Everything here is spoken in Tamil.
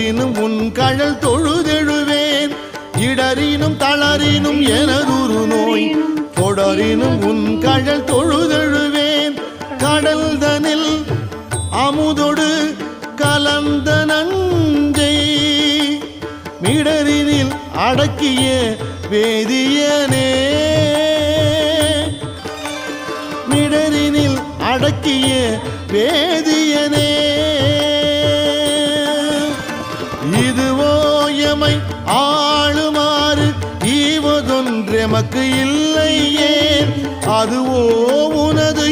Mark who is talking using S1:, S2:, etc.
S1: இடரினும் உன் கழல் தொழுதெழுவேன் இடரினும் தளரினும் எனதுரு நோய் தொடரினும் உன் கழல் தொழுதெழுவேன் கடல் தனில் அமுதொடு கலந்த நஞ்சை மிடரினில் அடக்கிய வேதியனே மிடரினில் அடக்கிய வேதியனே இதுவோ எமை ஆளுமாறு ஈவதொன்றெமக்கு இல்லையே அதுவோ உனது